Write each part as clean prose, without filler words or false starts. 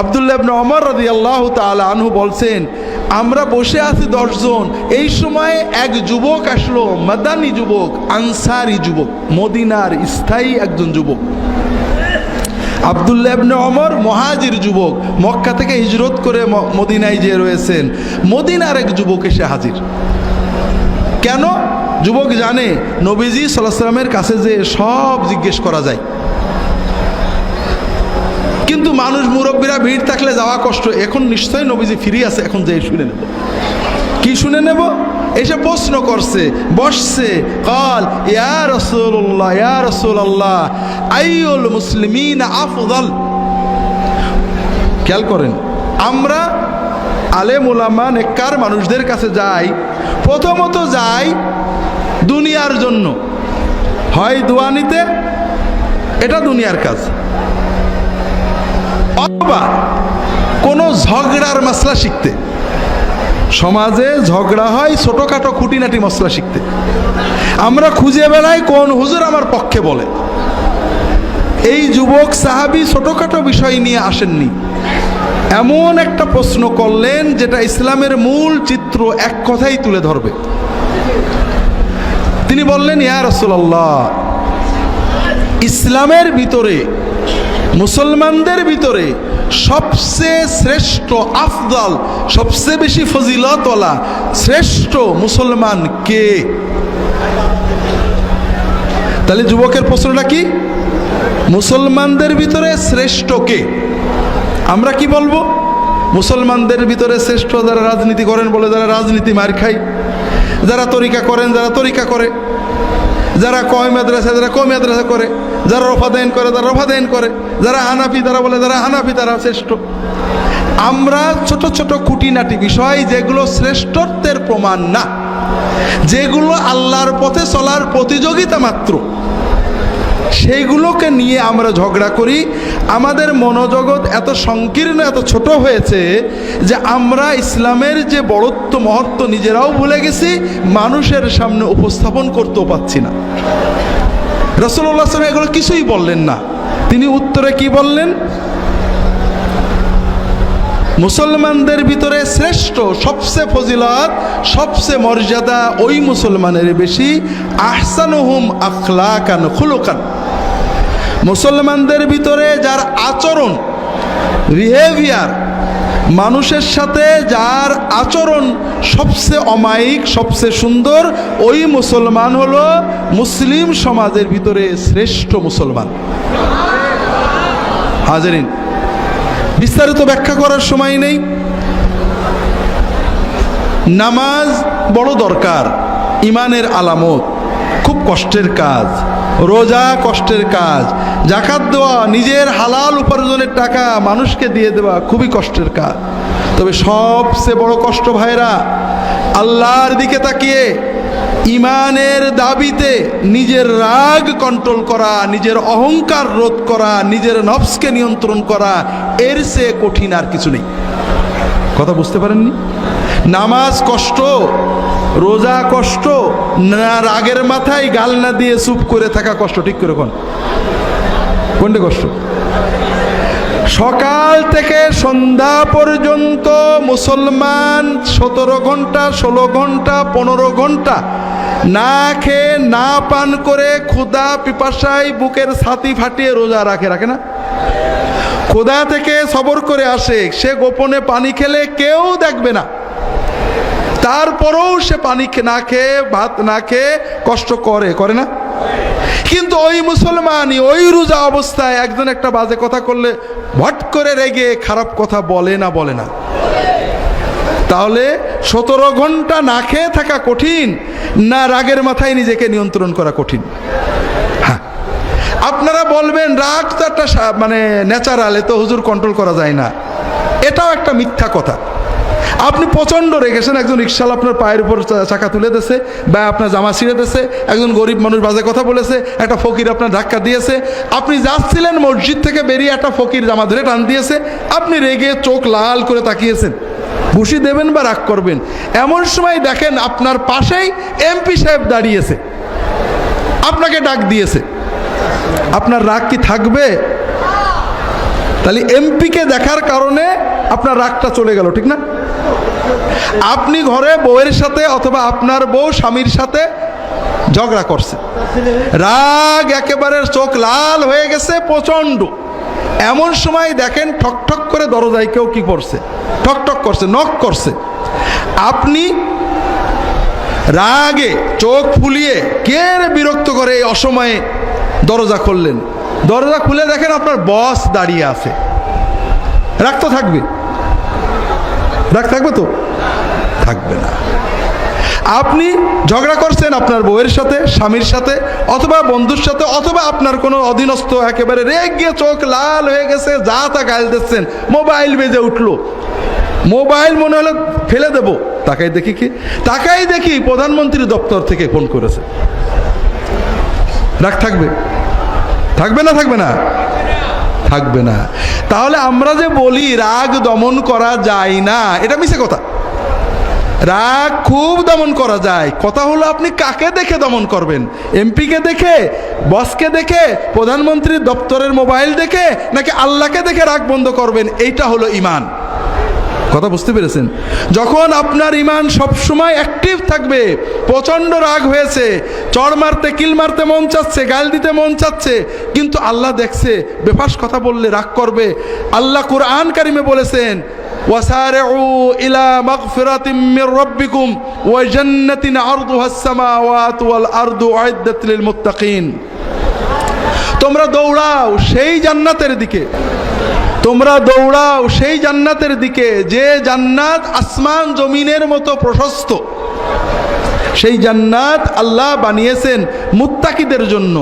আব্দুল্লাহ ইবনে ওমর রাদিয়াল্লাহু তাআলা আনহু বলছেন, আমরা বসে আছি 10 জন, এই সময় এক যুবক আসলো, মাদানী যুবক, আনসারি যুবক, মদিনার স্থায়ী একজন যুবক। আব্দুল্লাহ ইবনে ওমর মুহাজির যুবক, মক্কা থেকে হিজরত করে মদিনায় যে রয়েছেন, মদিনার এক যুবক এসে হাজির। কেন? যুবক জানে নবীজি সাল্লাল্লাহু আলাইহি ওয়াসাল্লামের কাছে যে সব জিজ্ঞেস করা যায়, কিন্তু মানুষ মুরব্বীরা ভিড় থাকলে যাওয়া কষ্ট। এখন নিশ্চয়ই নবীজি ফ্রি আছে, এখন যে শুনে নেব। কি শুনে নেব? এসে প্রশ্ন করছে, বসছে, কাল ইয়া রাসূলুল্লাহ, ইয়া রাসূলুল্লাহ আইয়ুল মুসলিমিন আফদাল। খেয়াল করেন, আমরা আলেম ওলামা নেককার মানুষদের কাছে যাই, প্রথমত যাই দুনিয়ার জন্য, হয় দোয়া নিতে, এটা দুনিয়ার কাজ, অথবা কোনো ঝগড়ার মাসলা শিখতে। সমাজে ঝগড়া হয়, ছোটখাটো খুঁটিনাটি মশলা শিখতে। আমরা খুঁজে বেড়াই কোন হুজুর আমার পক্ষে বলে। এই যুবক সাহাবী ছোটখাটো বিষয় নিয়ে আসেননি, এমন একটা প্রশ্ন করলেন যেটা ইসলামের মূল চিত্র এক কথাই তুলে ধরবে। তিনি বললেন, ইয়া রাসূলুল্লাহ, ইসলামের ভিতরে, মুসলমানদের ভিতরে সবচেয়ে শ্রেষ্ঠ, আফদাল, সবচেয়ে বেশি ফজিলতওয়ালা শ্রেষ্ঠ মুসলমান কে? তাহলে যুবকের প্রশ্নটা কি? মুসলমানদের ভিতরে শ্রেষ্ঠ কে? আমরা কি বলবো? মুসলমানদের ভিতরে শ্রেষ্ঠ যারা রাজনীতি করেন বলে, যারা রাজনীতি মার খায়, যারা তরিকা করেন যারা তরিকা করে, যারা কয় মাদ্রাসা যারা কয় মাদ্রাসা করে, যারা রফাদাইন করে যারা রফাদাইন করে, যারা হানাফি তারা বলে যারা হানাফি তারা শ্রেষ্ঠ। আমরা ছোট ছোট খুঁটিনাটি বিষয় যেগুলো শ্রেষ্ঠত্বের প্রমাণ না, যেগুলো আল্লাহর পথে চলার প্রতিযোগিতা মাত্র, সেইগুলোকে নিয়ে আমরা ঝগড়া করি। আমাদের মনোজগৎ এত সংকীর্ণ, এত ছোট হয়েছে যে আমরা ইসলামের যে বড়ত্ব মহত্ব নিজেরাও ভুলে গেছি, মানুষের সামনে উপস্থাপন করতেও পাচ্ছি না। রাসূলুল্লাহ সাল্লাল্লাহু আলাইহি ওয়াসাল্লাম এগুলো কিছুই বললেন না। তিনি উত্তরে কি বললেন? মুসলমানদের ভিতরে শ্রেষ্ঠ, সবচেয়ে ফজিলত, সবচেয়ে মর্যাদা ওই মুসলমানের বেশি, আহসানুহুম আখলাকান খুলুকান। মুসলমানদের ভিতরে যার আচরণ, বিহেভিয়ার, মানুষের সাথে যার আচরণ সবচেয়ে অমায়িক, সবচেয়ে সুন্দর, ওই মুসলমান হলো মুসলিম সমাজের ভিতরে শ্রেষ্ঠ মুসলমান। হাজেরিন, বিস্তারিত ব্যাখ্যা করার সময় নেই। নামাজ বড় দরকার, ইমানের আলামত, খুব কষ্টের কাজ। রোজা কষ্টের কাজ। যাকাত দেওয়া, নিজের হালাল উপার্জনের টাকা মানুষকে দিয়ে দেওয়া খুবই কষ্টের কাজ। তবে সবচেয়ে বড় কষ্ট ভাইরা, আল্লাহর দিকে তাকিয়ে ইমানের দাবিতে নিজের রাগ কন্ট্রোল করা, নিজের অহংকার রোধ করা, নিজের নফসকে নিয়ন্ত্রণ করা, এর চেয়ে কঠিন আর কিছু নেই। কথা বুঝতে পারেননি? নামাজ কষ্ট, রোজা কষ্ট, না রাগের মাথায় গাল না দিয়ে চুপ করে থাকা কষ্ট। ঠিক করে কোনটা কষ্ট? সকাল থেকে সন্ধ্যা পর্যন্ত মুসলমান 17 ঘন্টা, 16 ঘন্টা, 15 ঘন্টা না খেয়ে না পান করে ক্ষুধা পিপাসায় বুকের ছাতি ফাটিয়ে রোজা রাখে না? ক্ষুধা থেকে সবর করে আসে, সে গোপনে পানি খেলে কেউ দেখবে না, তারপরেও সে পানি না খেয়ে, ভাত না খেয়ে কষ্ট করে না? কিন্তু ওই মুসলমানই ওই রোজা অবস্থায় একজন একটা বাজে কথা করলে ভট করে রেগে খারাপ কথা বলে না? তাহলে 17 ঘন্টা না খেয়ে থাকা কঠিন, না রাগের মাথায় নিজেকে নিয়ন্ত্রণ করা কঠিন? হ্যাঁ, আপনারা বলবেন রাগ তো একটা মানে ন্যাচারাল, এ তো হুজুর কন্ট্রোল করা যায় না। এটাও একটা মিথ্যা কথা। আপনি প্রচণ্ড রেগেছেন, একজন রিকশাওয়ালা আপনার পায়ের উপর চাকা তুলে দিয়েছে, বা আপনার জামা ছিঁড়ে দিয়েছে, একজন গরিব মানুষ বাজে কথা বলেছে, একটা ফকির আপনার ধাক্কা দিয়েছে, আপনি যাচ্ছিলেন মসজিদ থেকে বেরিয়ে একটা ফকির জামা ধরে টান দিয়েছে, আপনি রেগে চোখ লাল করে তাকিয়েছেন, ঘুষি দেবেন বা রাগ করবেন। এমন সময় দেখেন আপনার পাশেই এমপি সাহেব দাঁড়িয়েছে, আপনাকে ডাক দিয়েছে, আপনার রাগ কি থাকবে? তাহলে এমপিকে দেখার কারণে আপনার রাগটা চলে গেল, ঠিক না? আপনি ঘরে বউয়ের সাথে অথবা আপনার বউ স্বামীর সাথে ঝগড়া করছে, রাগ একেবারে চোখ লাল হয়ে গেছে প্রচণ্ড। এমন সময় দেখেন ঠক ঠক করে দরজায় কেউ কি করছে, ঠক ঠক করছে, নক করছে। আপনি রাগে চোখ ফুলিয়ে কে বিরক্ত করে এই অসময়ে দরজা খুললেন, দরজা খুলে দেখেন আপনার বস দাঁড়িয়ে আছে, রাগ তো থাকবে? রাগ থাকবে তো? থাকবে না। আপনি ঝগড়া করছেন আপনার বউয়ের সাথে, স্বামীর সাথে, অথবা বন্ধুর সাথে, অথবা আপনার কোনো অধীনস্থ একেবারে রেগে গিয়ে চোখ লাল হয়ে গেছে, যা তা গাল দিচ্ছেন, মোবাইল বেজে উঠলো, মোবাইল মনে হলো ফেলে দেবো, তাকাই দেখি কি, তাকাই দেখি প্রধানমন্ত্রীর দপ্তর থেকে ফোন করেছে। রাগ থাকবে? থাকবে না? থাকবে না? থাকবে না। তাহলে আমরা যে বলি রাগ দমন করা যায় না, এটা মিছে কথা। রাগ খুব দমন করা যায়। কথা হলো আপনি কাকে দেখে দমন করবেন, এমপিকে দেখে, বসকে দেখে, প্রধানমন্ত্রীর দপ্তরের মোবাইল দেখে, নাকি আল্লাহকে দেখে রাগ বন্ধ করবেন? এইটা হলো ঈমান। কথা বুঝতে পেরেছেন? যখন আপনার ঈমান সবসময় অ্যাক্টিভ থাকবে, প্রচণ্ড রাগ হয়েছে, চড় মারতে কিল মারতে মন চাচ্ছে, গাল দিতে মন চাচ্ছে, কিন্তু আল্লাহ দেখছে, বেফাস কথা বললে রাগ করবে। আল্লাহ কুরআন কারিমে বলেছেন, ওয়াসারিউ ইলা মাগফিরাতিম মির রাব্বিকুম ওয়া জান্নাতিন আরদুহাস সামাওয়াতু ওয়াল আরদু উইদ্দাত লিল মুত্তাকিন। তোমরা দৌড়াও সেই জান্নাতের দিকে, তোমরা দৌড়াও সেই জান্নাতের দিকে যে জান্নাত আসমান জমিনের মতো প্রশস্ত। সেই জান্নাত আল্লাহ বানিয়েছেন মুত্তাকিদের জন্য।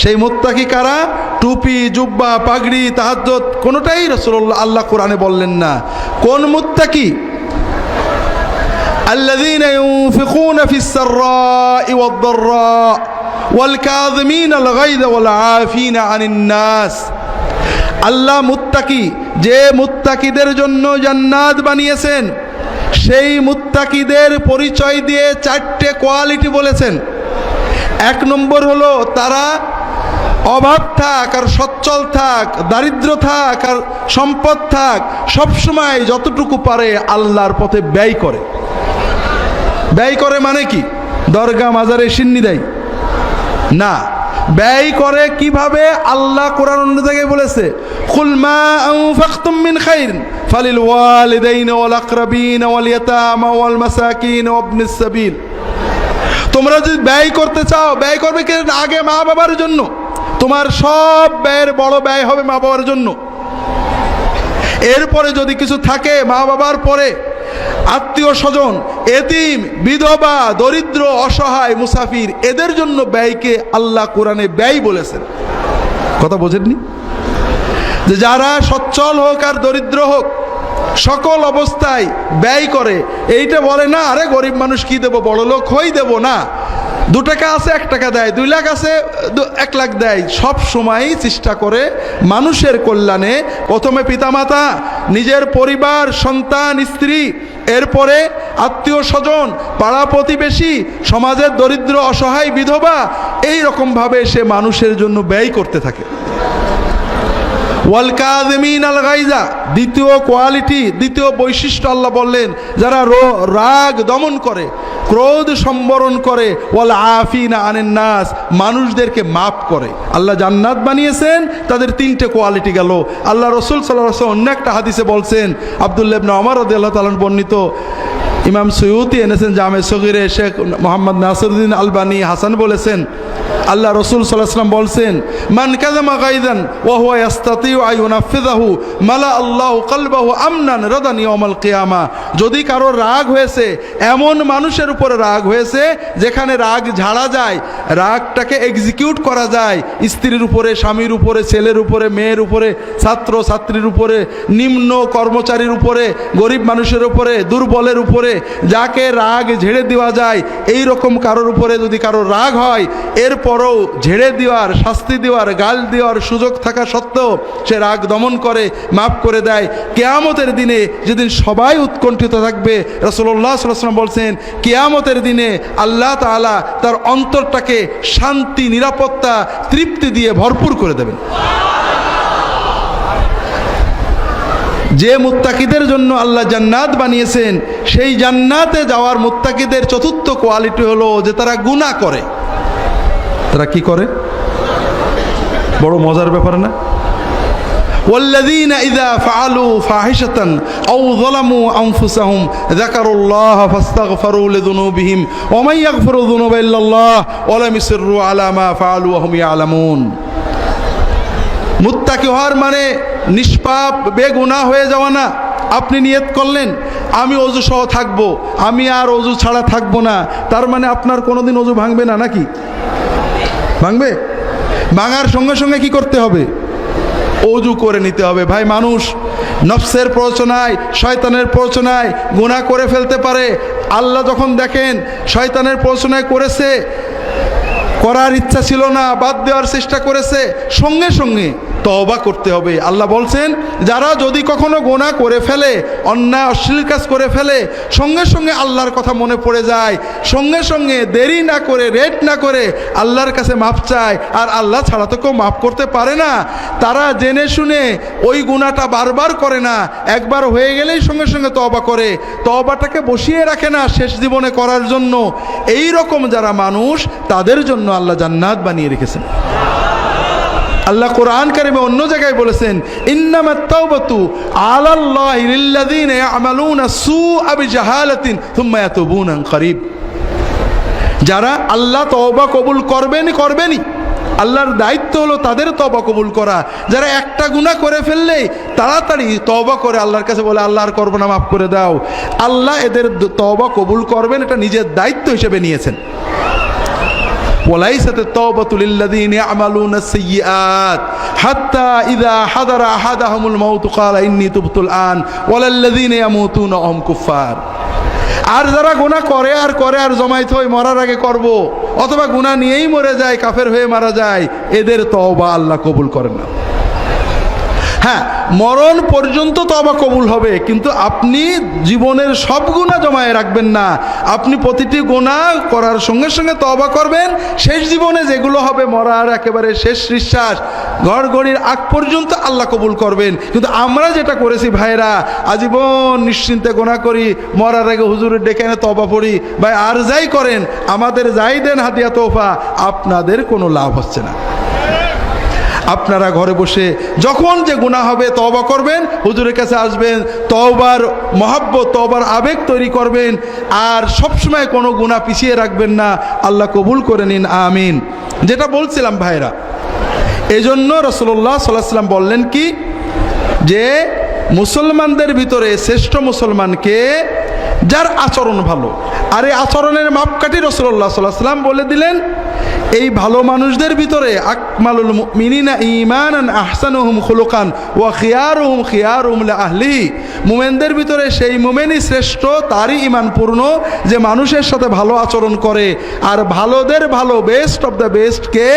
সেই মুত্তাকি কারা? টুপি, জুব্বা, পাগড়ি, তাহাজ্জুদ কোনোটাই রাসূলুল্লাহ আল্লাহ কোরআনে বললেন না। কোন মুত্তাকি? আল্লাযীনা ইউনফিকুনা ফিস সাররাই ওয়াদ দাররা ওয়াল কাযিমিনাল গায়যা ওয়াল আফিনা আনিন নাস। আল্লাহ মুত্তাকি, যে মুত্তাকিদের জন্য জান্নাত বানিয়েছেন, সেই মুত্তাকিদের পরিচয় দিয়ে 4টে কোয়ালিটি বলেছেন। 1 নম্বর হলো তারা অভাব থাক আর সচ্ছল থাক, দারিদ্র থাক আর সম্পদ থাক, সবসময় যতটুকু পারে আল্লাহর পথে ব্যয় করে। ব্যয় করে মানে কি? দরগা মাজারে সিন্নি দেয় না, ব্যয় করে কিভাবে? আল্লাহ কোরআন অন্য জায়গায় বলেছে, কুল মা আনফাকতুম মিন খাইর ফালিল ওয়ালিদাইনি ওয়াল আকরাবিন ওয়াল ইয়াতামা ওয়াল মাসাকিন ওয়া ইবনিস সাবিল। তোমরা যদি ব্যয় করতে চাও, ব্যয় করবে কি? আগে মা বাবার জন্য। তোমার সব ব্যয়ের বড় ব্যয় হবে মা বাবার জন্য। এরপরে যদি কিছু থাকে, মা বাবার পরে আত্মীয় স্বজন, এতিম, বিধবা, দরিদ্র, অসহায়, মুসাফির, এদের জন্য ব্যয়কে আল্লাহ কোরআনে ব্যয় বলেছেন। কথা বোঝেননি? যে যারা সচ্ছল হোক আর দরিদ্র হোক, সকল অবস্থায় ব্যয় করে। এইটা বলে না আরে গরিব মানুষ কি দেবো, বড় লোক হই দেবো না, 2 টাকা আছে 1 টাকা দেয়, 2 লাখ আছে 1 লাখ দেয়। সব সময়ই চেষ্টা করে মানুষের কল্যাণে। প্রথমে পিতামাতা, নিজের পরিবার, সন্তান, স্ত্রী, এরপরে আত্মীয় স্বজন, পাড়া প্রতিবেশী, সমাজের দরিদ্র, অসহায়, বিধবা, এই রকমভাবে সে মানুষের জন্য ব্যয় করতে থাকে। ওয়াল কাযিমিনাল গায়যা, দ্বিতীয় কোয়ালিটি, দ্বিতীয় বৈশিষ্ট্য আল্লাহ বললেন, যারা রাগ দমন করে, ক্রোধ সম্বরণ করে, ওয়াল আফিনা আনিন নাস, মানুষদেরকে মাফ করে। আল্লাহ জান্নাত বানিয়েছেন, তাদের 3টে কোয়ালিটি গেল। আল্লাহ রাসূল সাল্লাল্লাহু আলাইহি ওয়াসাল্লাম অন্য একটা হাদিসে বলছেন, আব্দুল্লাহ ইবনে ওমর রাদিয়াল্লাহু তাআলা বর্ণিত, ইমাম সুয়ুতি এনেছেন জামে সগীরে, শেখ মোহাম্মদ নাসিরউদ্দিন আলবানী হাসান বলেছেন, আল্লাহ রাসূল সাল্লাল্লাহু আলাইহি ওয়াসাল্লাম বলছেন, মান কাযামা গায়যান ওয়া হুয়া ইস্তাতিউ আন ইউনাফিযাহু মালা আল্লাহু কলবাহু আমনান রাদান ইয়াউমাল কিয়ামা। যদি কারো রাগ হয়েছে, এমন মানুষের উপরে রাগ হয়েছে যেখানে রাগ ঝাড়া যায়, রাগটাকে এক্সিকিউট করা যায়, স্ত্রীর উপরে, স্বামীর উপরে, ছেলের উপরে, মেয়ের উপরে, ছাত্র ছাত্রীর উপরে, নিম্ন কর্মচারীর উপরে, গরিব মানুষের উপরে, দুর্বলের উপরে, যাকে রাগ ঝেড়ে দেওয়া যায়, এই রকম কারোর উপরে যদি কারো রাগ হয়, এরপরও ঝেড়ে দেওয়ার, শাস্তি দেওয়ার, গাল দেওয়ার সুযোগ থাকা সত্ত্বেও সে রাগ দমন করে, মাফ করে দেয়, কিয়ামতের দিনে যেদিন সবাই উৎকণ্ঠিত থাকবে, রাসূলুল্লাহ সাল্লাল্লাহু আলাইহি ওয়াসাল্লাম বলছেন, কিয়ামতের দিনে আল্লাহ তাআলা তার অন্তরটাকে শান্তি, নিরাপত্তা, তৃপ্তি দিয়ে ভরপুর করে দেবেন। যে মুত্তাকিদের জন্য আল্লাহ জান্নাত বানিয়েছেন, সেই জান্নাতে যাওয়ার মুত্তাকিদের চতুর্থ কোয়ালিটি হলো যে তারা গুনাহ করে। তারা কি করে? বড় মজার ব্যাপার না? والذين إذا فعلوا فاحشة أو ظلموا أنفسهم ذكروا الله فاستغفروا لذنوبهم ومن يغفر الذنوب إلا الله ولم يصروا على ما فعلوا وهم يعلمون। মুত্তাকি হওয়ার মানে নিষ্পাপ বেগুনাহ হয়ে যাওয়া না। আপনি নিয়ত করলেন আমি ওযু সহ থাকবো, আমি আর ওযু ছাড়া থাকবো না, তার মানে আপনার কোনোদিন ওযু ভাঙবে না নাকি? ভাঙবে? ভাঙার সঙ্গে সঙ্গে কি করতে হবে? ওযু করে নিতে হবে। ভাই, মানুষ নফসের প্ররোচনায়, শয়তানের প্ররোচনায় গুনাহ করে ফেলতে পারে। আল্লাহ যখন দেখেন শয়তানের প্ররোচনায় করেছে, করার ইচ্ছা ছিল না, বাদ দেওয়ার চেষ্টা করেছে, সঙ্গে সঙ্গে তওবা করতে হবে। আল্লাহ বলছেন যারা যদি কখনো গুনাহ করে ফেলে, অন্যায় অশ্লীল কাজ করে ফেলে, সঙ্গে সঙ্গে আল্লাহর কথা মনে পড়ে যায়, সঙ্গে সঙ্গে দেরি না করে, রেট না করে আল্লাহর কাছে মাপ চায়, আর আল্লাহ ছাড়া তো কেউ মাফ করতে পারে না, তারা জেনে শুনে ওই গুনাহটা বারবার করে না, একবার হয়ে গেলেই সঙ্গে সঙ্গে তওবা করে, তওবাটাকে বসিয়ে রাখে না শেষ জীবনে করার জন্য। এই রকম যারা মানুষ, তাদের জন্য আল্লাহ জান্নাত বানিয়ে রেখেছেন। আল্লাহ কোরআন কারিমে অন্য জায়গায় বলেছেন ইন্নামাত তাওবাতু আলাল্লাহি লিল্লাযিনা ইয়ামালুনা সুআ বিজাহালাতিন সুম্মা ইয়াতুবুনা করিব। যারা আল্লাহ তওবা কবুল করবেনই, আল্লাহর দায়িত্ব হলো তাদের তওবা কবুল করা। যারা একটা গুনাহ করে ফেললেই তাড়াতাড়ি তওবা করে আল্লাহর কাছে বলে আল্লাহ আর করব না, মাফ করে দাও, আল্লাহ এদের তওবা কবুল করবেন, এটা নিজের দায়িত্ব হিসেবে নিয়েছেন। وليست التوبة للذين يعملون السيئات حتى إذا حضر أحدهم الموت قال إني تبت الآن ولا الذين يموتون وهم كفار। আর যারা গুনাহ করে আর জমাইতে হয় মরার আগে করব, অথবা গুনাহ নিয়েই মরে যায়, কাফের হয়ে মারা যায়, এদের তওবা আল্লাহ কবুল করেন না। হ্যাঁ, মরণ পর্যন্ত তওবা কবুল হবে, কিন্তু আপনি জীবনের সব গুনাহ জমায়ে রাখবেন না। আপনি প্রতিটি গুনাহ করার সঙ্গে সঙ্গে তওবা করবেন। শেষ জীবনে যেগুলো হবে, মরার একেবারে শেষ নিঃশ্বাস, ঘড়ঘড়ির আগ পর্যন্ত আল্লাহ কবুল করবেন। কিন্তু আমরা যেটা করেছি ভাইরা, আজীবন নিশ্চিন্তে গুনাহ করি, মরার আগে হুজুরের ডেকে এনে তওবা পড়ি। ভাই, আর যাই করেন, আমাদের যাই দেন হাদিয়া তোফা, আপনাদের কোনো লাভ হচ্ছে না। আপনারা ঘরে বসে যখন যে গুনাহ হবে তওবা করবেন, হুজুরের কাছে আসবেন, তওবার মহব্বত, তওবার আবেগ তৈরি করবেন, আর সবসময় কোনো গুনাহ পিছিয়ে রাখবেন না। আল্লাহ কবুল করে নিন, আমিন। যেটা বলছিলাম ভাইরা, এজন্য রাসূলুল্লাহ সাল্লাল্লাহু আলাইহি ওয়াসাল্লাম বললেন কি, যে মুসলমানদের ভিতরে শ্রেষ্ঠ মুসলমানকে যার আচরণ ভালো। আর এই আচরণের মাপকাঠি রাসূলুল্লাহ সাল্লাল্লাহু আলাইহি ওয়াসাল্লাম বলে দিলেন, এই ভালো মানুষদের ভিতরে আকমালুল মুমিনিনা ঈমানান আহসানুহুম খুলুকান ওয়া খিয়ারুহুম খিয়ারুহুম লিআহলিহি। মুমিনদের ভিতরে সেই মুমিনই শ্রেষ্ঠ, তারই ঈমান পূর্ণ যে মানুষের সাথে ভালো আচরণ করে। আর ভালোদের ভালো, বেস্ট অফ দ্য বেস্ট কে,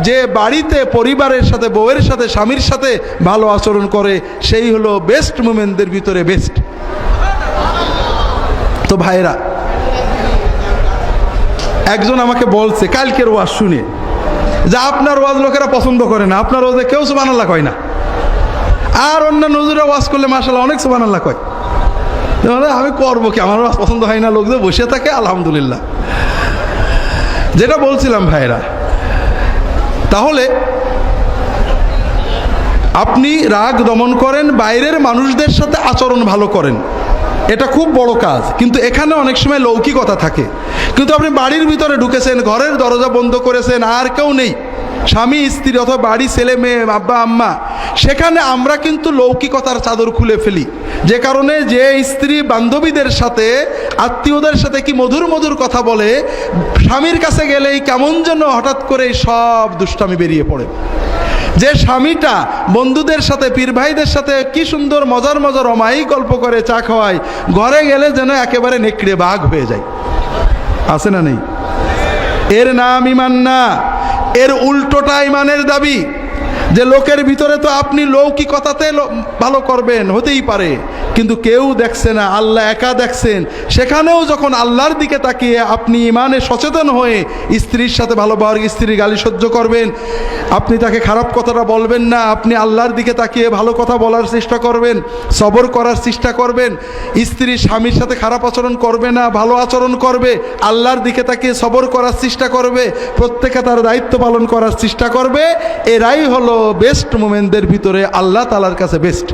যে বাড়িতে পরিবারের সাথে, বউয়ের সাথে, স্বামীর সাথে ভালো আচরণ করে, সেই হলো বেস্ট, মুমিনদের ভিতরে বেস্ট। তো ভাইরা, একজন আমাকে বলছে কালকের ওয়াজ শুনে, যে আপনার ওয়াজ লোকেরা পছন্দ করে না, আপনার ওয়াজে কেউ সুবহানাল্লাহ কয় না, আর অন্যান্য হুজুরা ওয়াজ করলে মাশাআল্লাহ অনেক সুবহানাল্লাহ কয়। আমি করবো কি, আমার ওয়াজ পছন্দ হয় না, লোকদের বসে থাকে, আলহামদুলিল্লাহ। যেটা বলছিলাম ভাইরা, তাহলে আপনি রাগ দমন করেন, বাইরের মানুষদের সাথে আচরণ ভালো করেন, এটা খুব বড় কাজ। কিন্তু এখানে অনেক সময় লৌকিকতা থাকে। কিন্তু আপনি বাড়ির ভিতরে ঢুকেছেন, ঘরের দরজা বন্ধ করেছেন, আর কেউ নেই, স্বামী স্ত্রী অথবা বাড়ি ছেলে মেয়ে, আব্বা আম্মা, সেখানে আমরা কিন্তু লৌকিকতার চাদর খুলে ফেলি। যে কারণে যে স্ত্রী বান্ধবীদের সাথে, আত্মীয়দের সাথে কি মধুর মধুর কথা বলে, স্বামীর কাছে গেলেই কেমন যেন হঠাৎ করে সব দুষ্টামি বেরিয়ে পড়ে। যে স্বামীটা বন্ধুদের সাথে, পীর ভাইদের সাথে কি সুন্দর মজার মজার অমায়িক গল্প করে চা খাওয়ায়, ঘরে গেলে যেন একেবারে নেকড়ে বাঘ হয়ে যায়। আছে না নেই? এর নাম ঈমান না, এর উল্টোটা ঈমানের দাবি। যে লোকের ভিতরে তো আপনি লৌকিকতাতে ভালো করবেন, হতেই পারে, কিন্তু কেউ দেখছে না, আল্লাহ একা দেখছেন। সেখানেও যখন আল্লাহর দিকে তাকিয়ে আপনি ইমানে সচেতন হয়ে স্ত্রীর সাথে ভালো ব্যবহার, স্ত্রীর গালি সহ্য করবেন, আপনি তাকে খারাপ কথাটা বলবেন না, আপনি আল্লাহর দিকে তাকিয়ে ভালো কথা বলার চেষ্টা করবেন, সবর করার চেষ্টা করবেন। স্ত্রী স্বামীর সাথে খারাপ আচরণ করবে না, ভালো আচরণ করবে, আল্লাহর দিকে তাকিয়ে সবর করার চেষ্টা করবে, প্রত্যেকে তার দায়িত্ব পালন করার চেষ্টা করবে। এরাই হলো বেস্ট মোমেনদের ভিতরে আল্লাহ তাআলার কাছে বেস্ট।